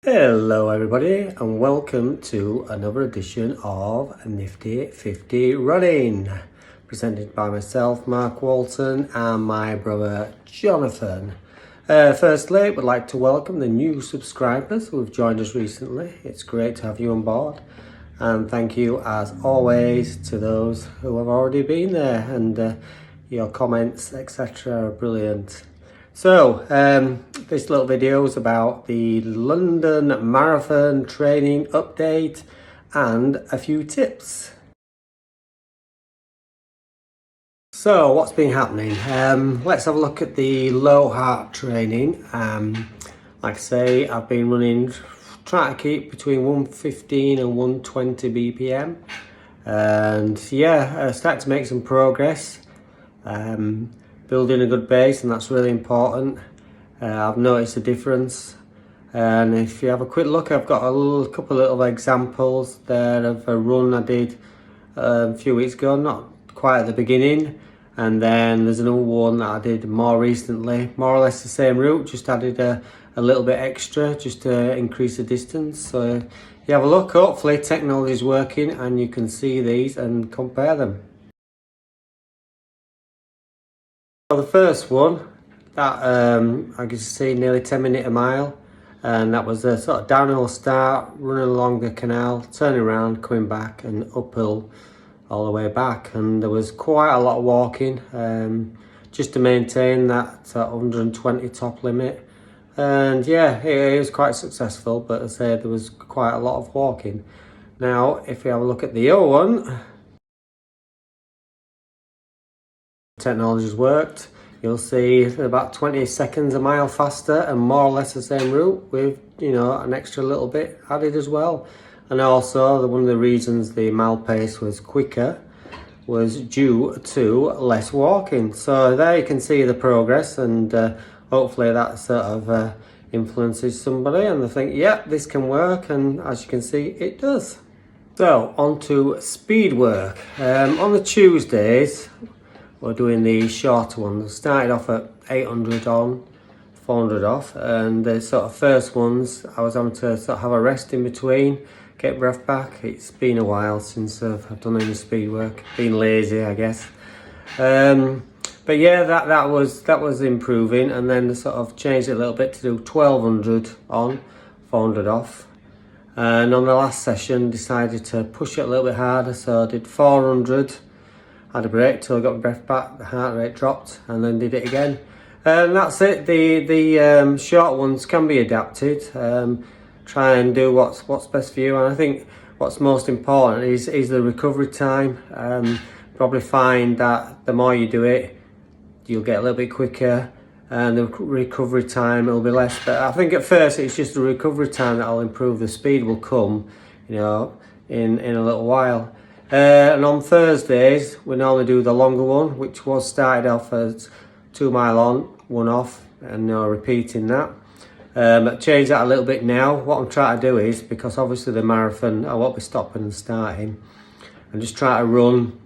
Hello everybody and welcome to another edition of Nifty 50 Running, presented by myself, Mark Walton, and my brother Jonathan. Firstly, we'd like to welcome the new subscribers who have joined us recently. It's great to have you on board, and thank you as always to those who have already been there, and your comments etc. are brilliant. So, this little video is about the London Marathon training update and a few tips. So, what's been happening? Let's have a look at the low heart training. Like I say, I've been running, trying to keep between 115 and 120 BPM. And yeah, starting to make some progress. Building a good base, and that's really important. I've noticed a difference, and if you have a quick look, I've got a couple of little examples there of a run I did a few weeks ago, not quite at the beginning, and then there's another one that I did more recently, more or less the same route, just added a little bit extra just to increase the distance. So you have a look, hopefully technology is working and you can see these and compare them. The first one, that I could see nearly 10 minutes a mile, and that was a sort of downhill start, running along the canal, turning around, coming back, and uphill all the way back. And there was quite a lot of walking, just to maintain that 120 top limit. And yeah, it was quite successful, but as I said, there was quite a lot of walking. Now, if we have a look at the other one, technology's worked. You'll see about 20 seconds a mile faster and more or less the same route with, an extra little bit added as well. And also, one of the reasons the mile pace was quicker was due to less walking. So there you can see the progress, and hopefully that sort of influences somebody and they think, yeah, this can work, and as you can see, it does. So on to speed work. On the Tuesdays, we're doing the shorter ones. Started off at 800 on, 400 off, and the sort of first ones I was having to sort of have a rest in between, get breath back. It's been a while since I've done any speed work. Been lazy, I guess. But yeah, that was improving, and then I sort of changed it a little bit to do 1200 on, 400 off. And on the last session, decided to push it a little bit harder, so I did 400. Had a break till I got my breath back, the heart rate dropped, and then did it again. And that's it. The short ones can be adapted. Try and do what's best for you. And I think what's most important is the recovery time. Probably find that the more you do it, you'll get a little bit quicker, and the recovery time will be less. But I think at first it's just the recovery time that'll improve. The speed will come, in a little while. And on Thursdays, we normally do the longer one, which was started off as 2 mile on, 1 off, and repeating that. I've changed that a little bit now. What I'm trying to do is, because obviously the marathon, I won't be stopping and starting, I'm just trying to run,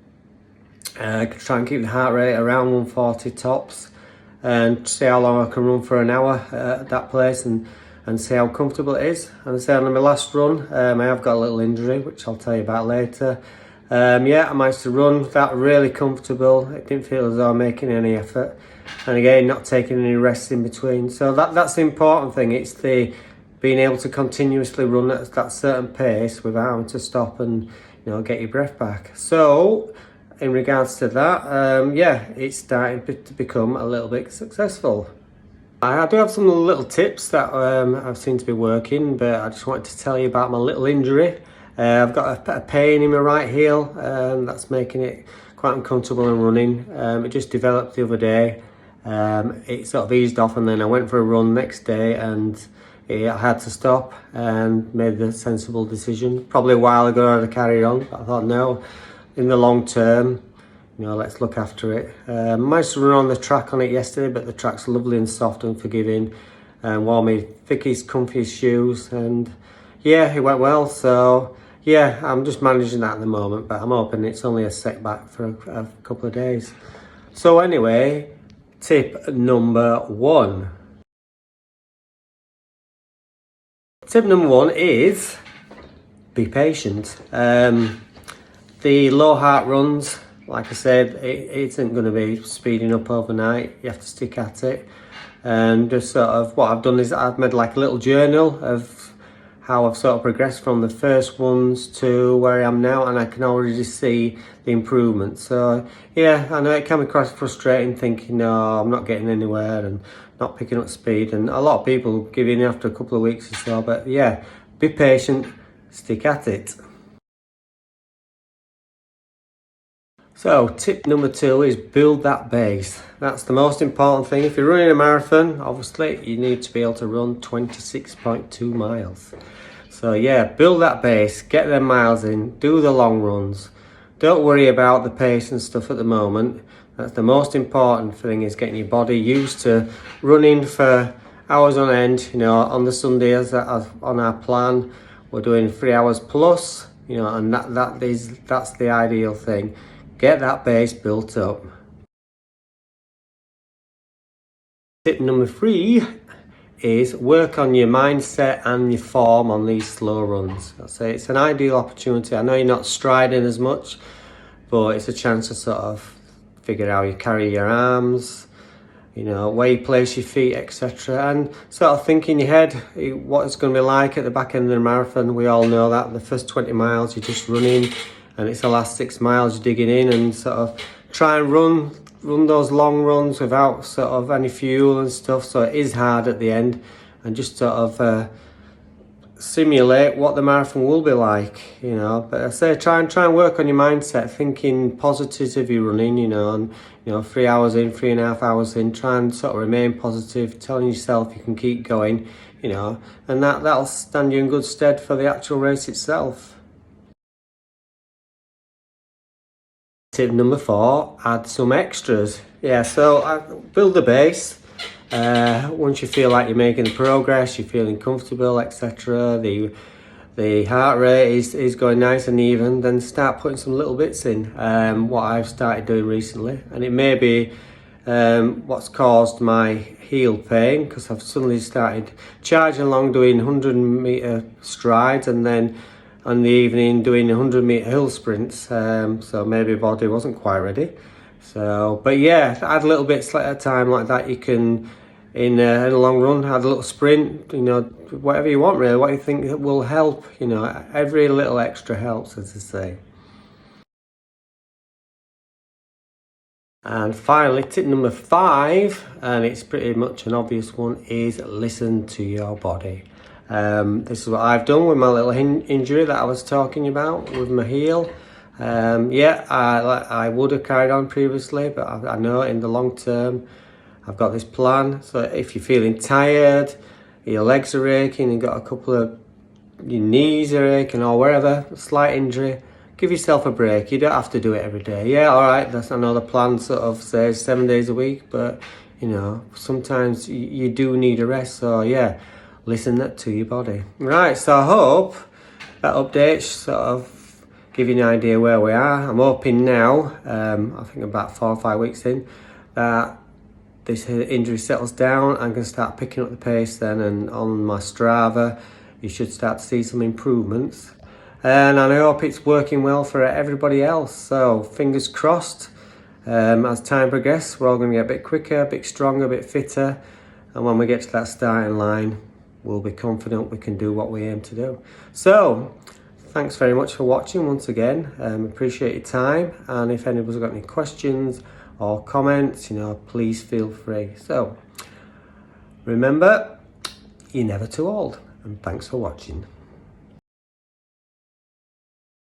try and keep the heart rate around 140 tops, and see how long I can run for an hour at that place, and see how comfortable it is. And I say on my last run, I have got a little injury, which I'll tell you about later. I managed to run that really comfortable. It didn't feel as though I'm making any effort, and again, not taking any rest in between. So that's the important thing. It's the being able to continuously run at that certain pace without having to stop and get your breath back. So in regards to that, it's starting to become a little bit successful. I do have some little tips that I've seen to be working, but I just wanted to tell you about my little injury. I've got a pain in my right heel, that's making it quite uncomfortable in running. It just developed the other day. It sort of eased off, and then I went for a run next day, and I had to stop and made the sensible decision. Probably a while ago I'd have carried on, but I thought no, in the long term, let's look after it. Managed to run on the track on it yesterday, but the track's lovely and soft and forgiving, and wore my thickest, comfiest shoes, and yeah, it went well. So yeah, I'm just managing that at the moment, but I'm hoping it's only a setback for a couple of days. So anyway, tip number 1. Tip number 1 is be patient. The low heart runs, like I said, it isn't going to be speeding up overnight. You have to stick at it. And just sort of what I've done is I've made like a little journal of how I've sort of progressed from the first ones to where I am now, and I can already see the improvement. So yeah, I know it can be quite frustrating thinking, no, I'm not getting anywhere and not picking up speed, and a lot of people give in after a couple of weeks or so, but yeah, be patient, stick at it. So tip number 2 is build that base. That's the most important thing. If you're running a marathon, obviously you need to be able to run 26.2 miles. So yeah, build that base, get them miles in, do the long runs. Don't worry about the pace and stuff at the moment. That's the most important thing, is getting your body used to running for hours on end. You know, on the Sundays on our plan, we're doing 3 hours plus, you know, and that's the ideal thing. Get that base built up. Tip number 3 is work on your mindset and your form on these slow runs. I'd say it's an ideal opportunity. I know you're not striding as much, but it's a chance to sort of figure out how you carry your arms, you know, where you place your feet, etc. And sort of think in your head what it's going to be like at the back end of the marathon. We all know that the first 20 miles you're just running, and it's the last 6 miles you're digging in, and sort of try and run those long runs without sort of any fuel and stuff. So it is hard at the end, and just sort of simulate what the marathon will be like, you know. But I say try and work on your mindset, thinking positively running, you know, and you know, 3 hours in, 3.5 hours in, try and sort of remain positive, telling yourself you can keep going, you know, and that'll stand you in good stead for the actual race itself. Tip number 4, add some extras. Yeah, so build the base. Once you feel like you're making progress, you're feeling comfortable, etc., the heart rate is going nice and even, then start putting some little bits in. What I've started doing recently, and it may be what's caused my heel pain, because I've suddenly started charging along doing 100-meter strides, and then on the evening doing 100-meter hill sprints, so maybe body wasn't quite ready. So, but yeah, add little bits at a time like that. You can, in a long run, add a little sprint, you know, whatever you want really, what you think will help, you know, every little extra helps, as I say. And finally, tip number 5, and it's pretty much an obvious one, is listen to your body. This is what I've done with my little injury that I was talking about with my heel. Yeah, I would have carried on previously, but I know in the long term I've got this plan. So if you're feeling tired, your legs are aching, you've got a couple of, your knees are aching or wherever, a slight injury, give yourself a break. You don't have to do it every day. Yeah, all right, I know the plan sort of says 7 days a week, but you know, sometimes you do need a rest. So yeah, listen to your body. Right, so I hope that update sort of give you an idea where we are. I'm hoping now, I think about 4 or 5 weeks in, that this injury settles down. I can start picking up the pace then, and on my Strava you should start to see some improvements. And I hope it's working well for everybody else. So fingers crossed, as time progresses, we're all going to get a bit quicker, a bit stronger, a bit fitter. And when we get to that starting line, we'll be confident we can do what we aim to do. So thanks very much for watching once again. Appreciate your time. And if anybody's got any questions or comments, you know, please feel free. So remember, you're never too old. And thanks for watching.